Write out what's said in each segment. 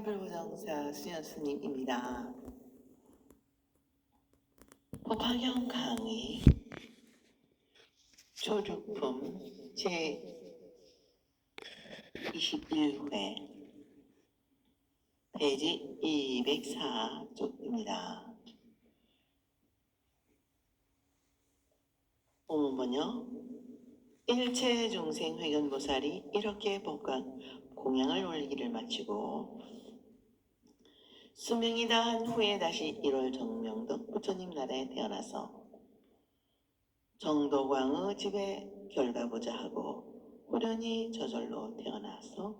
불구정사 수연스님입니다. 법화경 강의 조류품 제21회 페이지 204쪽입니다. 본문은요. 일체 중생 회견보살이 이렇게 법과 공양을 올리기를 마치고 수명이 다한 후에 다시 1월 정명덕 부처님 나라에 태어나서 정도광의 집에 결가보자 하고 호련히 저절로 태어나서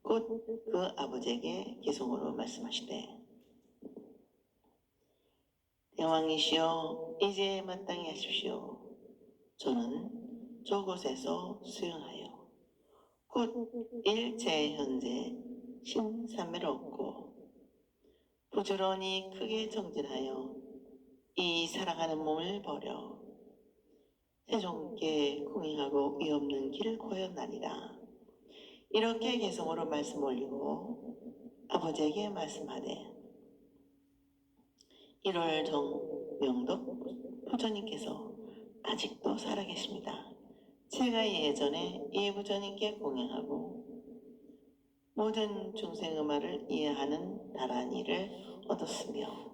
곧 그 아버지에게 개송으로 말씀하시되 대왕이시여 이제 마땅히 하십시오. 저는 저곳에서 수행하여 곧 일체 현재 신삼매를 얻고 부지런히 크게 정진하여 이 살아가는 몸을 버려 세종께 공행하고 이 없는 길을 고였나니라. 이렇게 개성으로 말씀 올리고 아버지에게 말씀하되 1월 정명덕 부처님께서 아직도 살아계십니다. 제가 예전에 이 부처님께 공양하고 모든 중생의 말을 이해하는 다란이를 얻었으며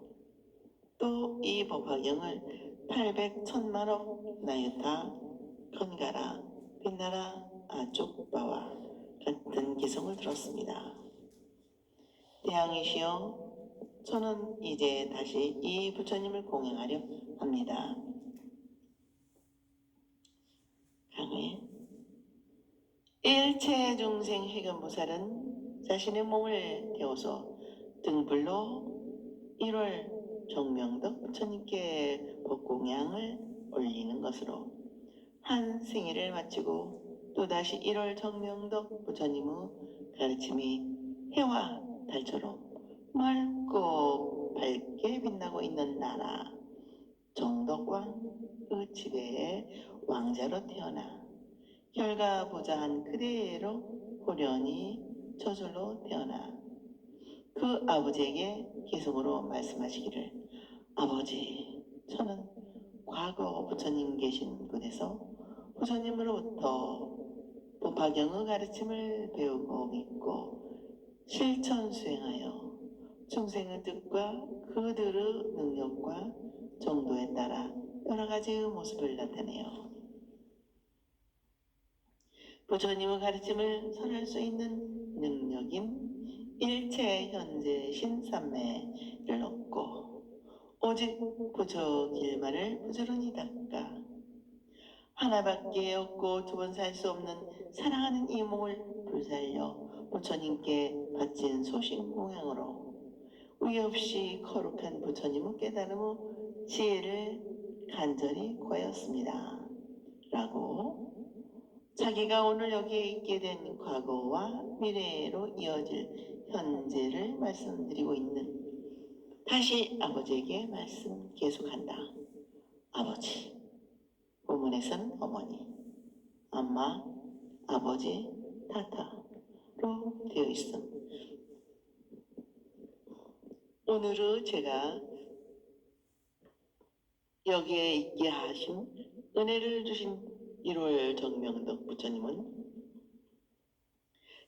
또 이 법화경을 800천만억 나유타 건가라 빛나라 아쪽바와 같은 기성을 들었습니다. 대왕이시여 저는 이제 다시 이 부처님을 공양하려 합니다. 강의 일체 중생 회견보살은 자신의 몸을 태워서 등불로 1월 정명덕 부처님께 법공양을 올리는 것으로 한 생일을 마치고 또다시 1월 정명덕 부처님의 가르침이 해와 달처럼 맑고 밝게 빛나고 있는 나라 정덕왕의 집에 왕자로 태어나 결가보자한 그대로 호련히 저절로 태어나 그 아버지에게 개성으로 말씀하시기를 아버지 저는 과거 부처님 계신 곳에서 부처님으로부터 법화경의 가르침을 배우고 믿고 실천 수행하여 중생의 뜻과 그들의 능력과 정도에 따라 여러 가지의 모습을 나타내요. 부처님의 가르침을 설할 수 있는 능력인 일체 현재 신삼매를 얻고 오직 부처 길만을 부지런히 닦아 하나밖에 없고 두 번 살 수 없는 사랑하는 이 몸을 불살려 부처님께 바친 소신 공양으로 위에 없이 거룩한 부처님의 깨달음의 지혜를 간절히 구하였습니다. 라고 자기가 오늘 여기에 있게 된 과거와 미래로 이어질 현재를 말씀드리고 있는 다시 아버지에게 말씀 계속한다. 아버지, 본문에서는 어머니, 엄마, 아버지, 타타로 되어 있음. 오늘은 제가 여기에 있게 하신 은혜를 주신 1월 정명덕 부처님은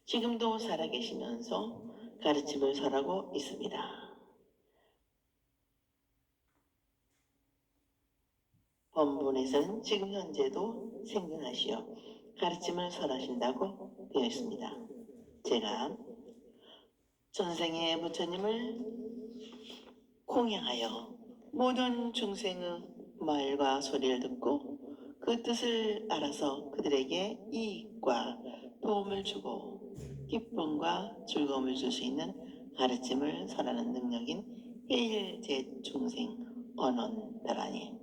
지금도 살아계시면서 가르침을 설하고 있습니다. 본문에서는 지금 현재도 생존하시어 가르침을 설하신다고 되어 있습니다. 제가 전생의 부처님을 공양하여 모든 중생의 말과 소리를 듣고 그 뜻을 알아서 그들에게 이익과 도움을 주고 기쁨과 즐거움을 줄 수 있는 가르침을 설하는 능력인 해일제 중생 언원다라니를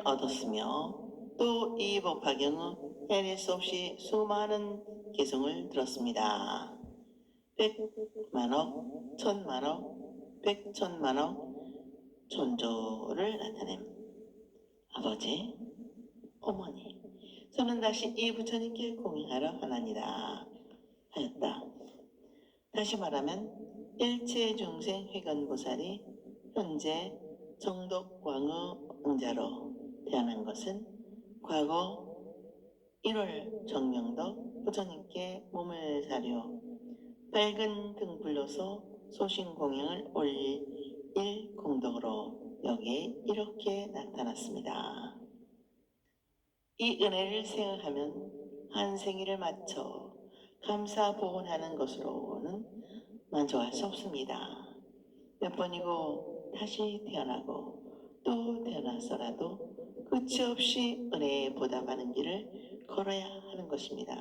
얻었으며 또 이 법화경은 헤아릴 수 없이 수많은 개성을 들었습니다. 100만억, 1000만억, 100천만억 존조를 나타냄. 아버지, 어머니, 저는 다시 이 부처님께 공양하러 하나니라 하였다. 다시 말하면 일체중생 회견보살이 현재 정덕광의 왕자로 태어난 것은 과거 1월 정명덕 부처님께 몸을 사려 밝은 등불로서 소신공양을 올릴 공덕으로 여기에 이렇게 나타났습니다. 이 은혜를 생각하면 한 생일을 맞춰 감사 보훈하는 것으로는 만족할 수 없습니다. 몇 번이고 다시 태어나고 또 태어나서라도 끝이 없이 은혜에 보답하는 길을 걸어야 하는 것입니다.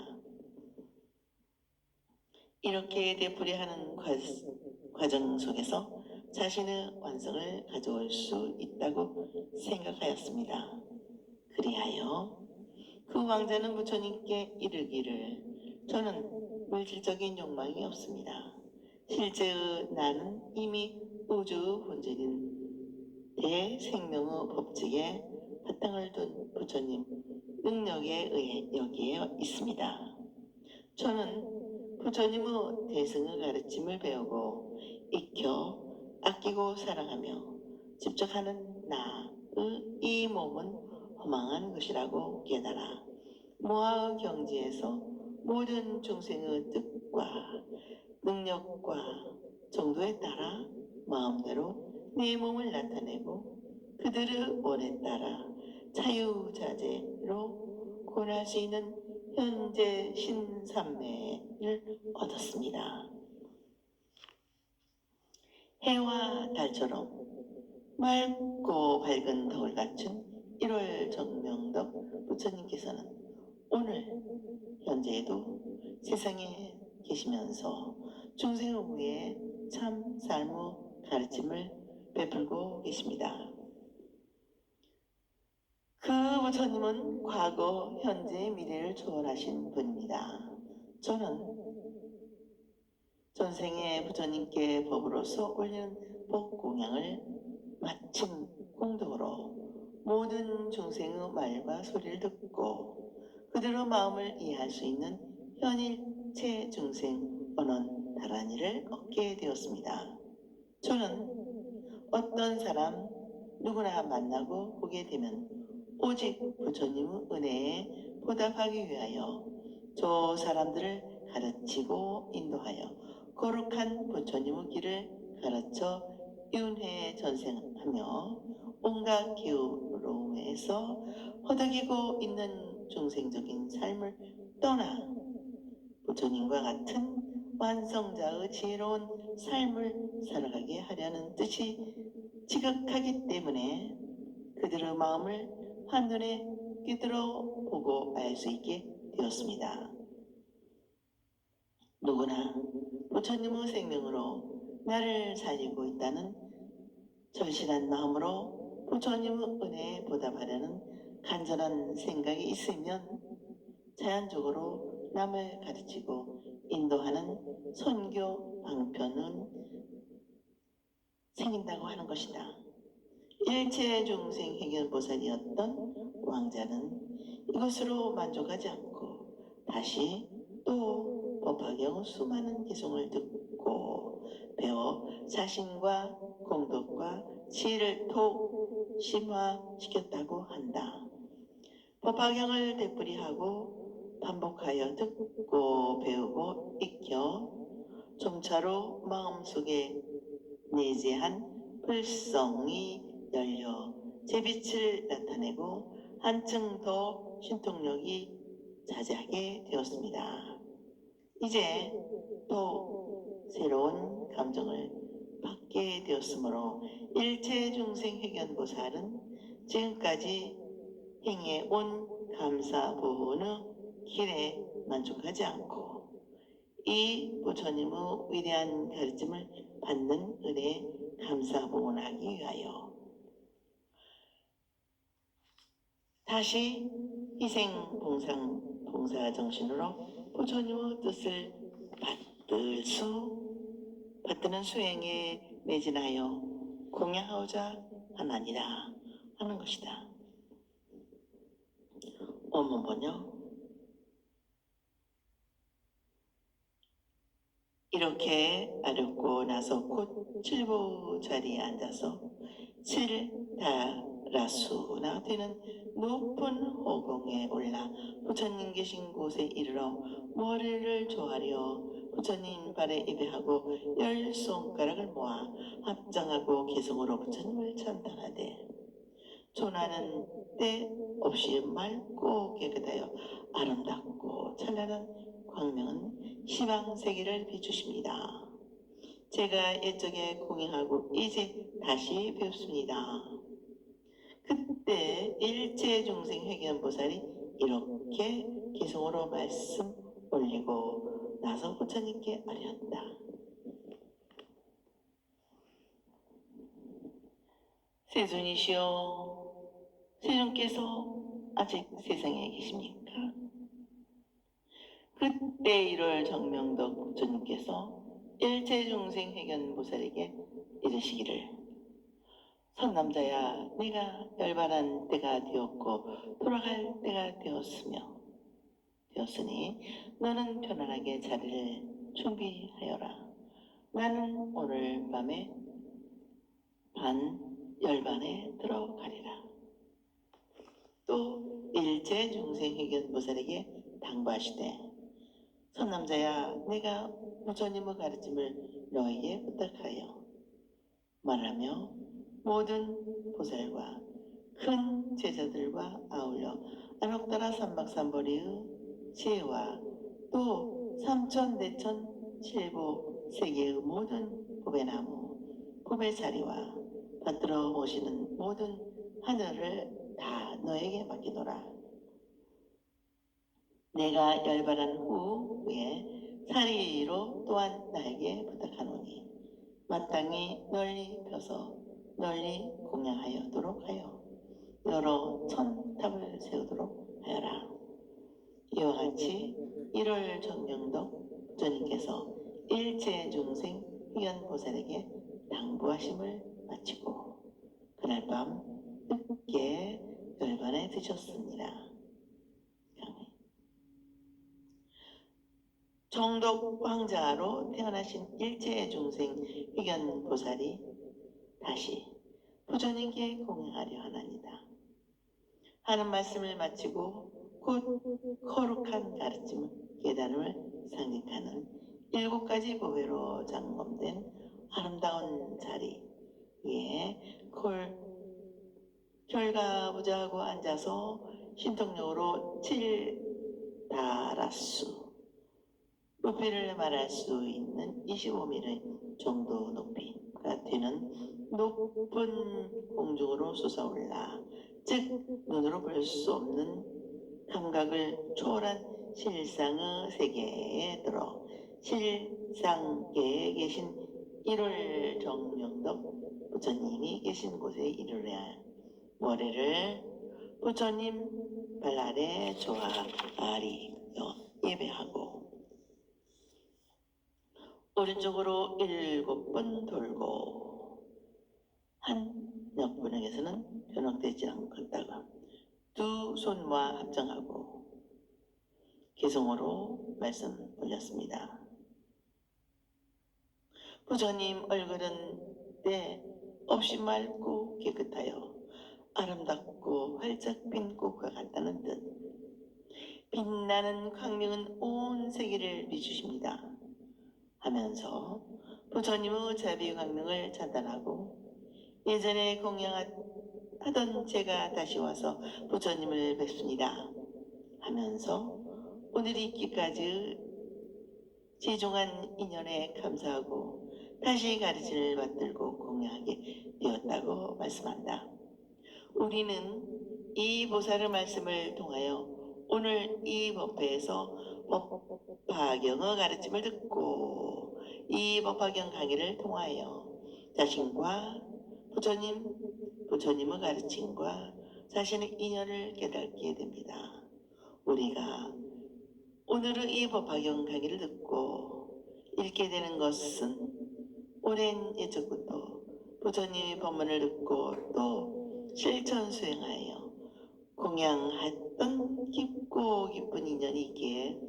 이렇게 되풀이하는 과정 속에서 자신의 완성을 가져올 수 있다고 생각하였습니다. 그리하여 그 왕자는 부처님께 이르기를 저는 물질적인 욕망이 없습니다. 실제의 나는 이미 우주의 본질인 대생명의 법칙에 바탕을 둔 부처님 능력에 의해 여기에 있습니다. 저는 부처님의 대승의 가르침을 배우고 익혀 아끼고 사랑하며 집착하는 나의 이 몸은 허망한 것이라고 깨달아 모아의 경지에서 모든 중생의 뜻과 능력과 정도에 따라 마음대로 내 몸을 나타내고 그들의 원에 따라 자유자재로 구원할 수 있는 현재 신삼매를 얻었습니다. 해와 달처럼 맑고 밝은 덕을 갖춘 1월 정명덕 부처님께서는 오늘 현재에도 세상에 계시면서 중생을 위해 참 삶의 가르침을 베풀고 계십니다. 그 부처님은 과거, 현재, 미래를 초월하신 분입니다. 저는 전생에 부처님께 법으로서 올리는 법공양을 마친 공덕으로 모든 중생의 말과 소리를 듣고 그들의 마음을 이해할 수 있는 현일체 중생 언원 다란이를 얻게 되었습니다. 저는 어떤 사람 누구나 만나고 보게 되면 오직 부처님의 은혜에 보답하기 위하여 저 사람들을 가르치고 인도하여 거룩한 부처님의 길을 가르쳐 윤회 전생하며 온갖 기우로움에서 허덕이고 있는 중생적인 삶을 떠나 부처님과 같은 완성자의 지혜로운 삶을 살아가게 하려는 뜻이 지극하기 때문에 그들의 마음을 한눈에 끼들어 보고 알 수 있게 되었습니다. 누구나 부처님의 생명으로 나를 살리고 있다는 절실한 마음으로 부처님의 은혜에 보답하려는 간절한 생각이 있으면 자연적으로 남을 가르치고 인도하는 선교 방편은 생긴다고 하는 것이다. 일체 중생 해결보살이었던 왕자는 이것으로 만족하지 않고 다시 또 법화경 수많은 개송을 듣고 배워 자신과 공덕과 지혜를 더욱 심화시켰다고 한다. 법화경을 되풀이하고 반복하여 듣고 배우고 익혀 점차로 마음속에 내재한 불성이 열려 제빛을 나타내고 한층 더 신통력이 자제하게 되었습니다. 이제 또 새로운 감정을 받게 되었으므로 일체 중생 회견보살은 지금까지 행해온 감사 보훈의 길에 만족하지 않고 이 부처님의 위대한 가르침을 받는 은혜에 감사 보훈하기 위하여 다시 희생 봉사 정신으로 부처님의 뜻을 받드는 수행에 매진하여 공양하고자 하나니라 하는 것이다. 원문 번역. 이렇게 아뢰고 나서 곧 칠보 자리에 앉아서 칠다라수나 되는 높은 호공에 올라 부처님 계신 곳에 이르러 머리를 조아려 부처님 발에 예배하고 열 손가락을 모아 합장하고 개성으로 부처님을 찬탄하되 조나는 때 없이 맑고 깨끗하여 아름답고 찬란한 광명은 시방세계를 비추십니다. 제가 옛적에 공양하고 이제 다시 배웠습니다. 그때 일체중생회견보살이 이렇게 개성으로 말씀 올리고 나서 부처님께 아뢰었다. 세존이시여, 세존께서 아직 세상에 계십니까? 그때 1월 정명덕 부처님께서 일체중생회견보살에게 이르시기를 선남자야, 내가 열반한 때가 되었고 돌아갈 때가 되었으니 너는 편안하게 자리를 준비하여라. 나는 오늘 밤에 열반에 들어가리라. 또 일체중생회견보살에게 당부하시되 선남자야, 내가 부처님의 가르침을 너에게 부탁하여 말하며 모든 보살과 큰 제자들과 아울러 안옥다라 삼박삼보리의 지혜와 또 삼천대천 칠보 세계의 모든 보배나무, 보배자리와 받들어 오시는 모든 하늘을 다 너에게 맡기노라. 내가 열반한 후에 사리로 또한 나에게 부탁하노니 마땅히 널리 펴서 널리 공양하여도록 하여 여러 천탑을 세우도록 하여라. 이와 같이 1월 정명덕 부처님께서 일체중생 희견보살에게 당부하심을 마치고 그날 밤 늦게 열반에 드셨습니다. 정독 황자로 태어나신 일체중생 희견보살이 다시 부처님께 공양하려 하나니다. 하는 말씀을 마치고 곧 거룩한 가르침 계단을 상징하는 7가지 보배로 장검된 아름다운 자리 위에 결가부자하고 앉아서 신통력으로 칠다라수 높이를 말할 수 있는 25m 정도 높이가 되는 높은 공중으로 솟아올라 즉 눈으로 볼 수 없는 감각을 초월한 실상의 세계에 들어 실상계에 계신 1월 정명덕 부처님이 계신 곳에 이르러야 머리를 부처님 발 아래 조아리며 예배하고 오른쪽으로 7번 돌고 한 역분에게서는 변형되지 않겠다가 두 손 모아 합장하고 개성으로 말씀 올렸습니다. 부처님 얼굴은 때 없이 맑고 깨끗하여 아름답고 활짝 핀 꽃과 같다는 뜻. 빛나는 광명은 온 세계를 비추십니다. 하면서 부처님의 자비 광명을 찬탄하고 예전에 공양하던 제가 다시 와서 부처님을 뵙습니다. 하면서 오늘이 있기까지 지종한 인연에 감사하고 다시 가르침을 받들고 공양하게 되었다고 말씀한다. 우리는 이 보살의 말씀을 통하여 오늘 이 법회에서 법화경의 가르침을 듣고 이 법화경 강의를 통하여 자신과 부처님의 가르침과 자신의 인연을 깨닫게 됩니다. 우리가 오늘의 이 법화경 강의를 듣고 읽게 되는 것은 오랜 예적부터 부처님의 법문을 듣고 또 실천 수행하여 공양했던 깊고 깊은 인연이 있기에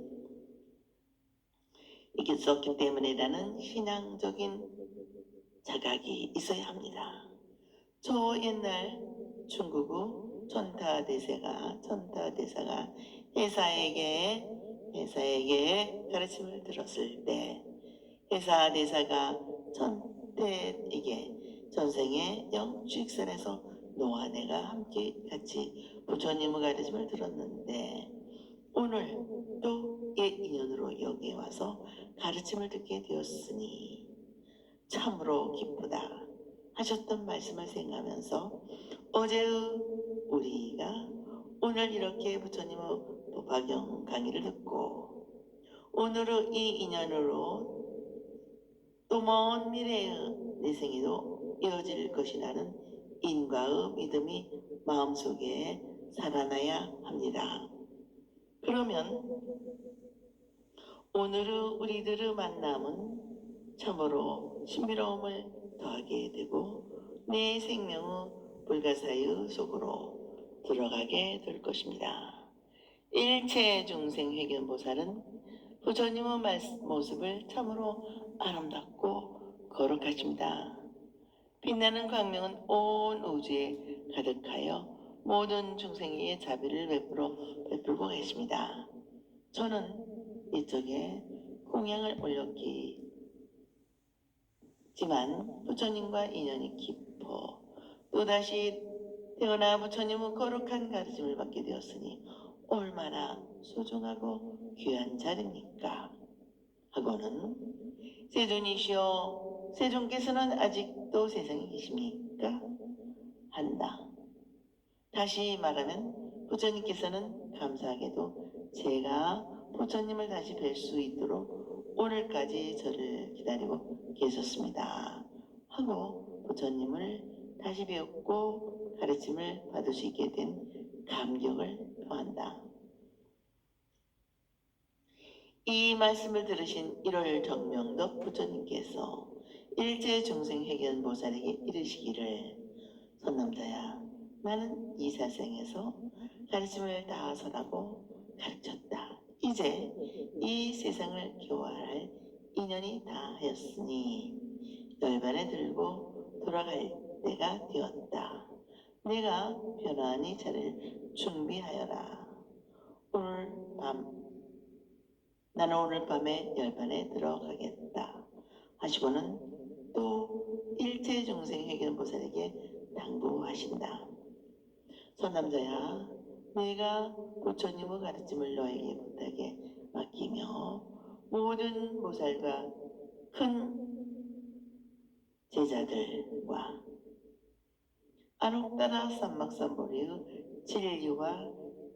있었기 때문이라는 신앙적인 자각이 있어야 합니다. 저 옛날 중국의 천타대사가 회사에게 가르침을 들었을 때 회사대사가 천태에게 전생에 영주익선에서 너와 내가 함께 같이 부처님의 가르침을 들었는데 오늘 또 옛 인연으로 여기에 와서 가르침을 듣게 되었으니 참으로 기쁘다 하셨던 말씀을 생각하면서 어제의 우리가 오늘 이렇게 부처님의 도파경 강의를 듣고 오늘의 이 인연으로 또 먼 미래의 내 생에도 이어질 것이라는 인과의 믿음이 마음속에 살아나야 합니다. 그러면 오늘의 우리들의 만남은 참으로 신비로움을 더하게 되고 내 생명의 불가사의 속으로 들어가게 될 것입니다. 일체 중생 회견보살은 부처님의 모습을 참으로 아름답고 거룩하십니다. 빛나는 광명은 온 우주에 가득하여 모든 중생에게 자비를 베풀고 계십니다. 저는 이쪽에 공양을 올렸지만 부처님과 인연이 깊어 또다시 태어나 부처님의 거룩한 가르침을 받게 되었으니 얼마나 소중하고 귀한 자리입니까? 하고는 세존이시여 세존께서는 아직도 세상에 계십니까? 한다. 다시 말하면 부처님께서는 감사하게도 제가 부처님을 다시 뵐 수 있도록 오늘까지 저를 기다리고 계셨습니다. 하고 부처님을 다시 배웠고 가르침을 받을 수 있게 된 감격을 표한다. 이 말씀을 들으신 1월 정명덕 부처님께서 일체 중생 회견 보살에게 이르시기를 선남자야 나는 이 사생에서 가르침을 다 설하고 가르쳤다. 이제 이 세상을 교화할 인연이 다 하였으니 열반에 들고 돌아갈 때가 되었다. 내가 편안히 자를 준비하여라. 나는 오늘 밤에 열반에 들어가겠다 하시고는 또 일체 중생 회견 보살에게 당부하신다. 선남자야 내가 부처님의 가르침을 너에게 부탁에 맡기며 모든 보살과 큰 제자들과 아록다라 삼막삼보리의 진리와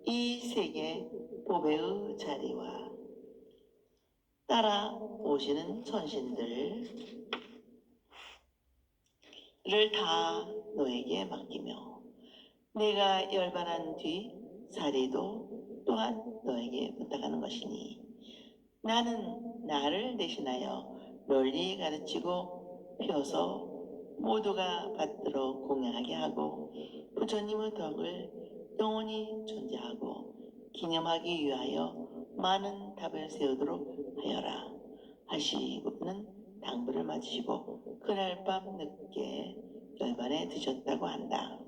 이 세계 보배의 자리와 따라 오시는 천신들을 다 너에게 맡기며 내가 열반한 뒤 사리도 또한 너에게 부탁하는 것이니 나는 나를 대신하여 널리 가르치고 펴서 모두가 받들어 공양하게 하고 부처님의 덕을 영원히 존재하고 기념하기 위하여 많은 답을 세우도록 하여라 하시고는 당부를 마치시고 그날 밤 늦게 열반에 드셨다고 한다.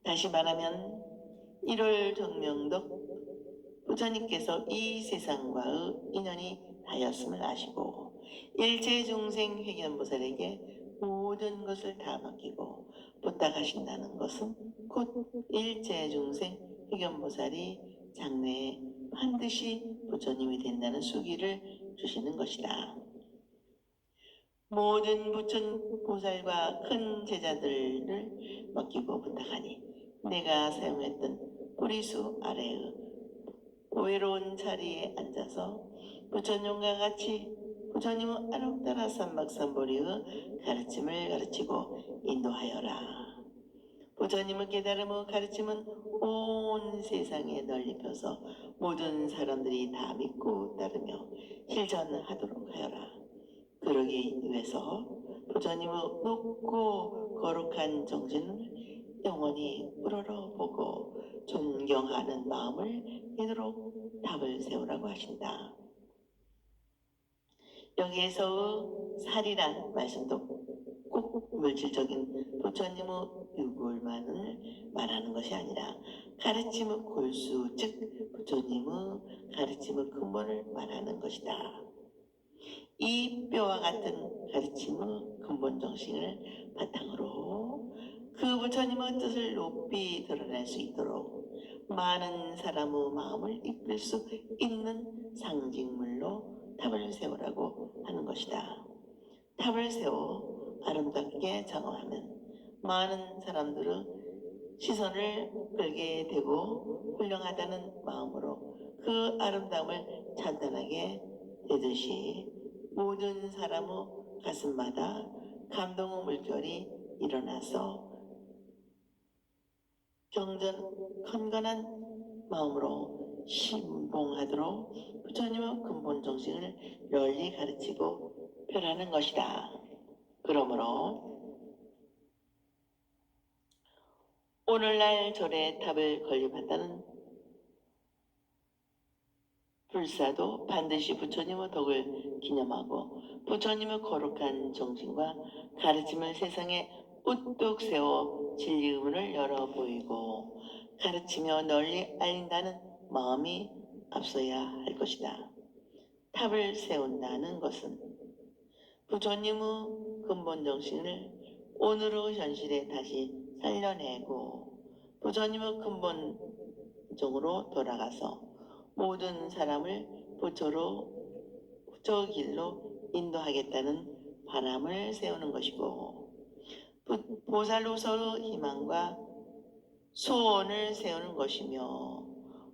다시 말하면 1월 정명덕 부처님께서 이 세상과의 인연이 하였음을 아시고 일체 중생 회견보살에게 모든 것을 다 맡기고 부탁하신다는 것은 곧 일체 중생 회견보살이 장래에 반드시 부처님이 된다는 수기를 주시는 것이다. 모든 부처보살과 큰 제자들을 맡기고 부탁하니 내가 사용했던 뿌리수 아래의 보배로운 자리에 앉아서 부처님과 같이 부처님은 아록다라 삼막삼보리의 가르침을 가르치고 인도하여라. 부처님의 깨달음의 가르침은 온 세상에 널리 펴서 모든 사람들이 다 믿고 따르며 실천하도록 하여라. 그러기 위해서 부처님의 높고 거룩한 정신을 영원히 우러러보고 존경하는 마음을 되도록 답을 세우라고 하신다. 여기에서 살이란 말씀도 꼭 물질적인 부처님의 유골만을 말하는 것이 아니라 가르침의 골수, 즉 부처님의 가르침의 근본을 말하는 것이다. 이 뼈와 같은 가르침의 근본 정신을 바탕으로 그 부처님의 뜻을 높이 드러낼 수 있도록 많은 사람의 마음을 이끌 수 있는 상징물로 탑을 세우라고 하는 것이다. 탑을 세워 아름답게 장엄하면 많은 사람들은 시선을 끌게 되고 훌륭하다는 마음으로 그 아름다움을 찬탄하게 되듯이 모든 사람의 가슴마다 감동의 물결이 일어나서 경건한 마음으로 신봉하도록 부처님의 근본 정신을 널리 가르치고 펴라는 것이다. 그러므로 오늘날 절에 탑을 건립한다는 불사도 반드시 부처님의 덕을 기념하고 부처님의 거룩한 정신과 가르침을 세상에 우뚝 세워 진리의 문을 열어 보이고 가르치며 널리 알린다는 마음이 앞서야 할 것이다. 탑을 세운다는 것은 부처님의 근본 정신을 오늘의 현실에 다시 살려내고 부처님의 근본적으로 돌아가서 모든 사람을 부처 길로 인도하겠다는 바람을 세우는 것이고 보살로서의 희망과 소원을 세우는 것이며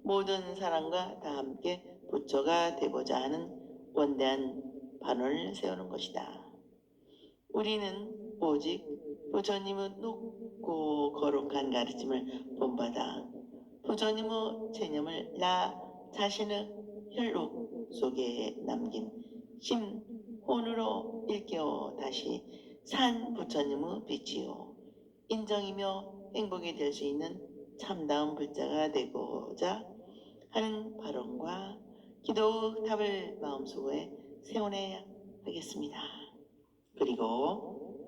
모든 사람과 다 함께 부처가 되고자 하는 원대한 반원을 세우는 것이다. 우리는 오직 부처님의 높고 거룩한 가르침을 본받아 부처님의 체념을 나 자신의 혈록 속에 남긴 심혼으로 일깨워 다시 산 부처님의 빛이요 인정이며 행복이 될 수 있는 참다운 불자가 되고자 하는 발언과 기도의 탑을 마음속에 세워내야 하겠습니다. 그리고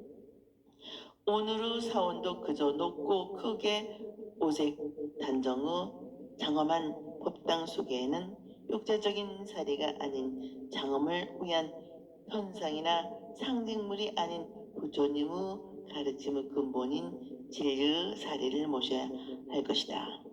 오늘의 사원도 그저 높고 크게 오색 단정의 장엄한 법당 속에는 육체적인 사리가 아닌 장엄을 위한 현상이나 상징물이 아닌 부처님의 가르침의 근본인 진리의 사리를 모셔야 할 것이다.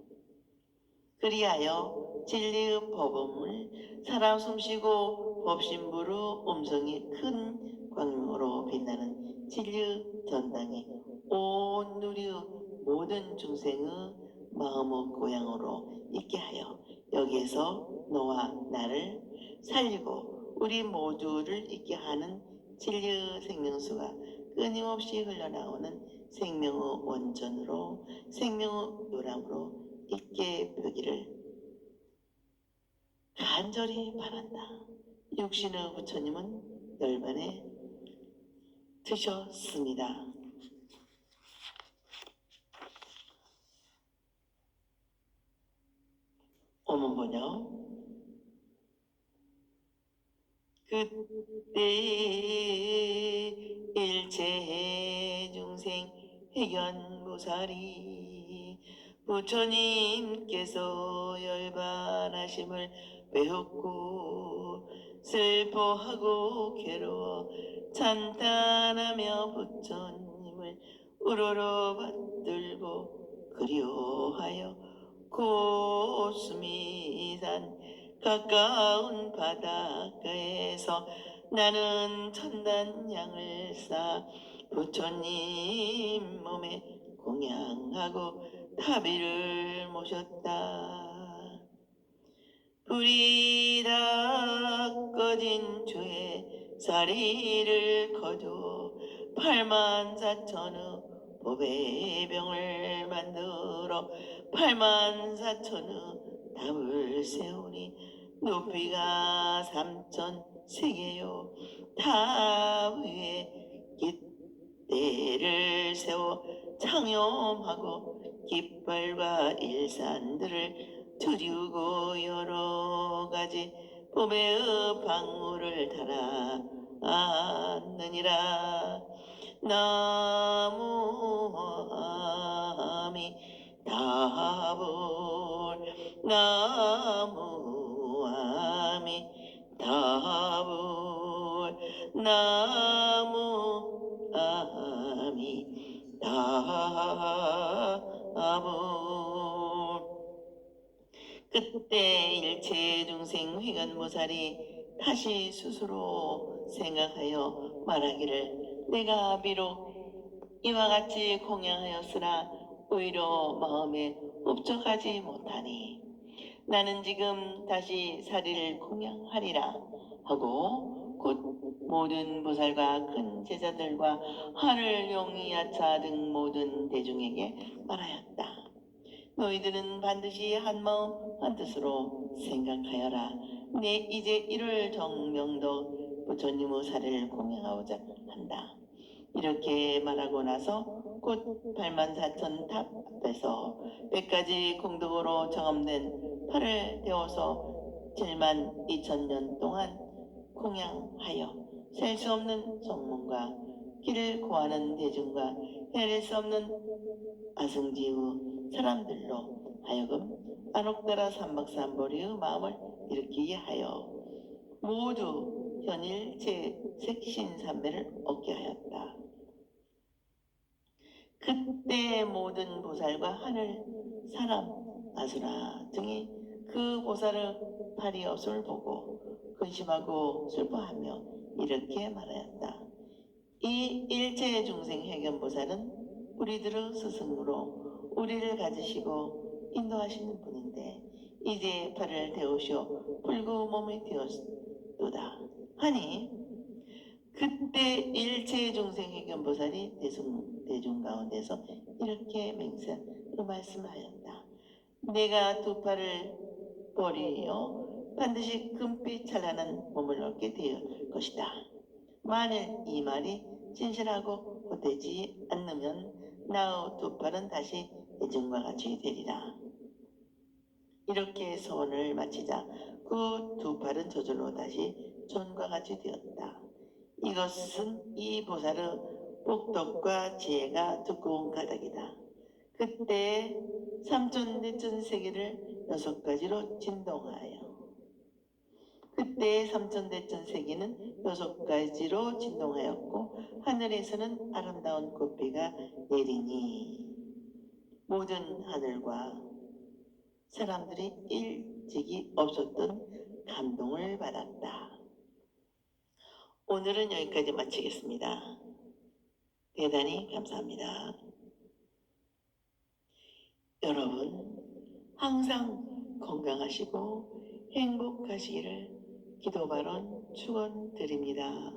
그리하여 진리의 법음을 살아 숨쉬고 법신부로 음성이 큰 광명으로 빛나는 진리의 전당이 온 누리의 모든 중생의 마음의 고향으로 있게 하여 여기에서 너와 나를 살리고 우리 모두를 있게 하는 진리의 생명수가 끊임없이 흘러나오는 생명의 원전으로 생명의 요람으로 있게 되기를 간절히 바란다. 육신의 부처님은 열반에 드셨습니다. 오문 번역. 그때 일체 중생 회견무사리 부처님께서 열반하심을 배웠고 슬퍼하고 괴로워 찬탄하며 부처님을 우러러 받들고 그리워하여 고수미산 가까운 바닷가에서 나는 천단향을 쌓아 부처님 몸에 공양하고 타비를 모셨다. 불이 다 꺼진 주에 사리를 거두어 84,000의 보배병을 만들어 84,000의 답을 세우니 높이가 3,000세계요 탑 위에 깃대를 세워 창염하고 깃발과 일산들을 두르고 여러 가지 봄의 방울을 달아 안느니라. 나무아미 다불 나무아미 다불 나무아미 다불. 그때 일체 중생 회관보살이 다시 스스로 생각하여 말하기를, 내가 비록 이와 같이 공양하였으나 오히려 마음에 흡족하지 못하니 나는 지금 다시 사리를 공양하리라 하고 곧 모든 보살과 큰 제자들과 하늘 용이 야차 등 모든 대중에게 말하였다. 너희들은 반드시 한마음 한뜻으로 생각하여라. 내 이제 이를 정명도 부처님의 사례를 공양하고자 한다. 이렇게 말하고 나서 곧 84,000 탑 앞에서 100가지 공덕으로 정엄된 팔을 대어서 72,000년 동안 공양하여 셀 수 없는 정문과 길을 구하는 대중과 헤아릴 수 없는 아승지의 사람들로 하여금 안옥나라 삼박삼보리의 마음을 일으키게 하여 모두 현일 제색신삼매를 얻게 하였다. 그때 모든 보살과 하늘, 사람, 아수라 등이 그 보살의 발이 없음을 보고 근심하고 슬퍼하며 이렇게 말하였다. 이 일체 중생 회견보살은 우리들의 스승으로 우리를 가지시고 인도하시는 분인데 이제 발을 대우시어 불구 몸이 되었도다 하니, 그때 일체 중생 회견보살이 대중 가운데서 이렇게 맹세하고 말씀하였다. 내가 두 팔을 버리어 반드시 금빛 찬란한 몸을 얻게 될 것이다. 만일 이 말이 진실하고 헛되지 않으면 나의 두 팔은 다시 예전과 같이 되리라. 이렇게 소원을 마치자 그 두 팔은 저절로 다시 전과 같이 되었다. 이것은 이 보살의 복덕과 지혜가 두꺼운 가닥이다. 그때 삼천대천 세계를 6가지로 진동하여 그때 삼천대천 세계는 6가지로 진동하였고 하늘에서는 아름다운 꽃비가 내리니 모든 하늘과 사람들이 일찍이 없었던 감동을 받았다. 오늘은 여기까지 마치겠습니다. 대단히 감사합니다. 여러분 항상 건강하시고 행복하시기를 기도발언 축원드립니다.